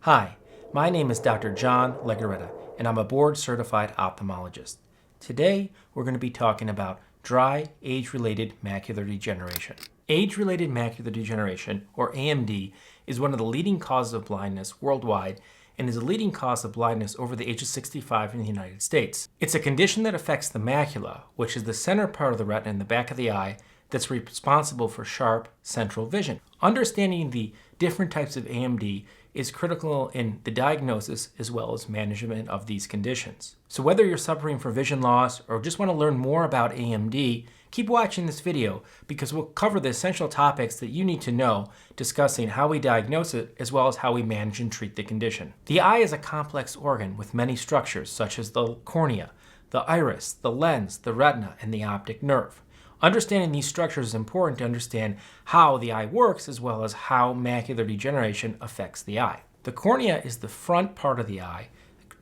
Hi, my name is Dr. John Legaretta, and I'm a board-certified ophthalmologist. Today, we're going to be talking about dry, age-related macular degeneration. Age-related macular degeneration, or AMD, is one of the leading causes of blindness worldwide and is a leading cause of blindness over the age of 65 in the United States. It's a condition that affects the macula, which is the center part of the retina in the back of the eye that's responsible for sharp central vision. Understanding the different types of AMD is critical in the diagnosis as well as management of these conditions. So whether you're suffering from vision loss or just want to learn more about AMD, keep watching this video because we'll cover the essential topics that you need to know, discussing how we diagnose it as well as how we manage and treat the condition. The eye is a complex organ with many structures such as the cornea, the iris, the lens, the retina, and the optic nerve. Understanding these structures is important to understand how the eye works as well as how macular degeneration affects the eye. The cornea is the front part of the eye,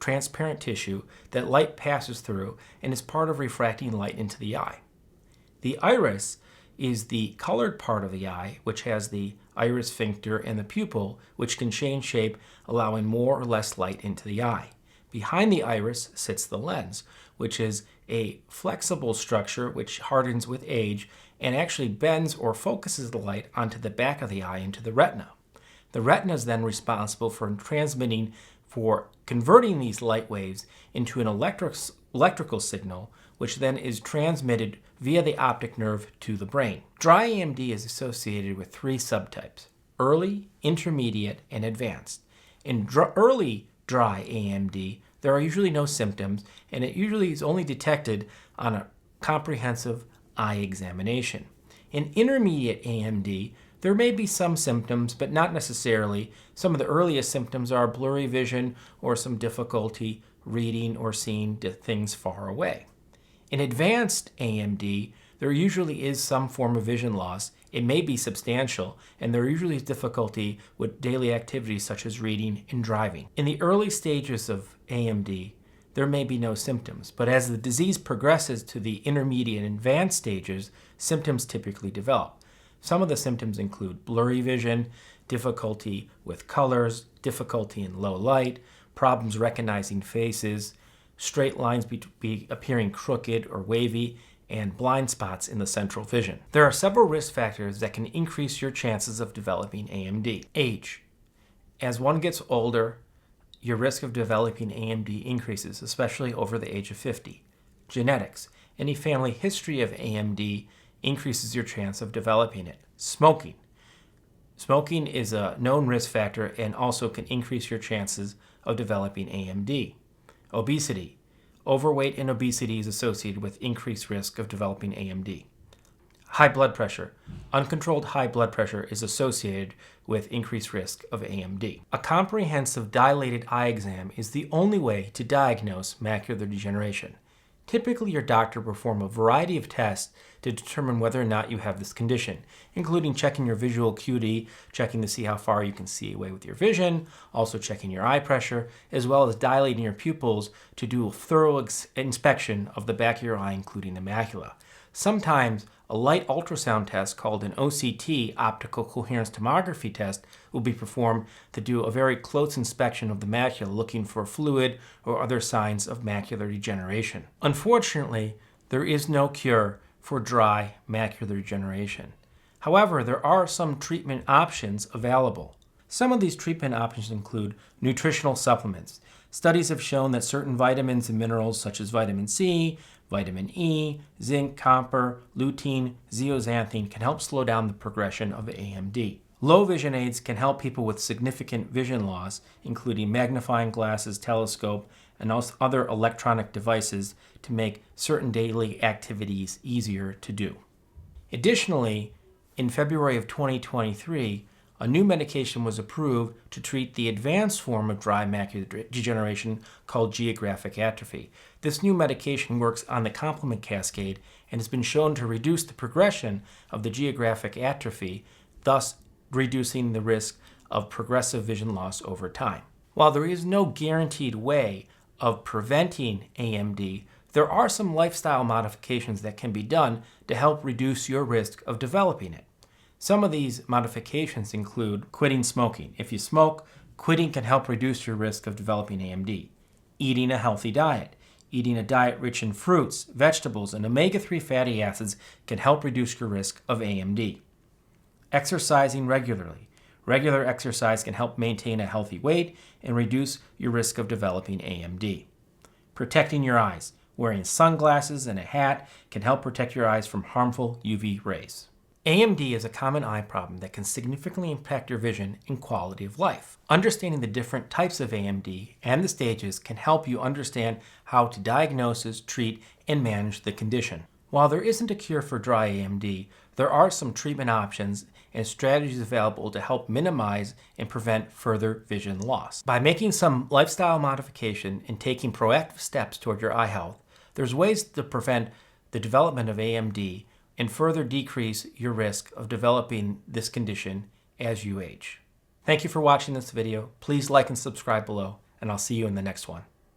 transparent tissue that light passes through and is part of refracting light into the eye. The iris is the colored part of the eye, which has the iris sphincter and the pupil, which can change shape, allowing more or less light into the eye. Behind the iris sits the lens, which is a flexible structure which hardens with age and actually bends or focuses the light onto the back of the eye into the retina. The retina is then responsible for converting these light waves into an electrical signal, which then is transmitted via the optic nerve to the brain. Dry AMD is associated with three subtypes: early, intermediate, and advanced. In early dry AMD, there are usually no symptoms, and it usually is only detected on a comprehensive eye examination. In intermediate AMD, there may be some symptoms, but not necessarily. Some of the earliest symptoms are blurry vision or some difficulty reading or seeing things far away. In advanced AMD, there usually is some form of vision loss. It may be substantial, and there usually is difficulty with daily activities such as reading and driving. In the early stages of AMD, there may be no symptoms, but as the disease progresses to the intermediate and advanced stages, symptoms typically develop. Some of the symptoms include blurry vision, difficulty with colors, difficulty in low light, problems recognizing faces, straight lines appearing crooked or wavy, and blind spots in the central vision. There are several risk factors that can increase your chances of developing AMD. Age. As one gets older, your risk of developing AMD increases, especially over the age of 50. Genetics. Any family history of AMD increases your chance of developing it. Smoking. Smoking is a known risk factor and also can increase your chances of developing AMD. Obesity. Overweight and obesity is associated with increased risk of developing AMD. High blood pressure. Uncontrolled high blood pressure is associated with increased risk of AMD. A comprehensive dilated eye exam is the only way to diagnose macular degeneration. Typically, your doctor will perform a variety of tests to determine whether or not you have this condition, including checking your visual acuity, checking to see how far you can see away with your vision, also checking your eye pressure, as well as dilating your pupils to do a thorough inspection of the back of your eye, including the macula. Sometimes a light ultrasound test called an OCT, optical coherence tomography test, will be performed to do a very close inspection of the macula, looking for fluid or other signs of macular degeneration. Unfortunately, there is no cure for dry macular degeneration. However, there are some treatment options available. Some of these treatment options include nutritional supplements. Studies have shown that certain vitamins and minerals such as vitamin C, vitamin E, zinc, copper, lutein, zeaxanthin can help slow down the progression of AMD. Low vision aids can help people with significant vision loss, including magnifying glasses, telescope, and also other electronic devices to make certain daily activities easier to do. Additionally, in February of 2023, a new medication was approved to treat the advanced form of dry macular degeneration called geographic atrophy. This new medication works on the complement cascade and has been shown to reduce the progression of the geographic atrophy, thus reducing the risk of progressive vision loss over time. While there is no guaranteed way of preventing AMD, there are some lifestyle modifications that can be done to help reduce your risk of developing it. Some of these modifications include quitting smoking. If you smoke, Quitting can help reduce your risk of developing AMD. Eating a healthy diet. Eating a diet rich in fruits, vegetables, and omega-3 fatty acids can help reduce your risk of AMD. Exercising regularly. Regular exercise can help maintain a healthy weight and reduce your risk of developing AMD. Protecting your eyes. Wearing sunglasses and a hat can help protect your eyes from harmful UV rays. AMD is a common eye problem that can significantly impact your vision and quality of life. Understanding the different types of AMD and the stages can help you understand how to diagnose, treat, and manage the condition. While there isn't a cure for dry AMD, there are some treatment options and strategies available to help minimize and prevent further vision loss. By making some lifestyle modification and taking proactive steps toward your eye health, there's ways to prevent the development of AMD and further decrease your risk of developing this condition as you age. Thank you for watching this video. Please like and subscribe below, and I'll see you in the next one.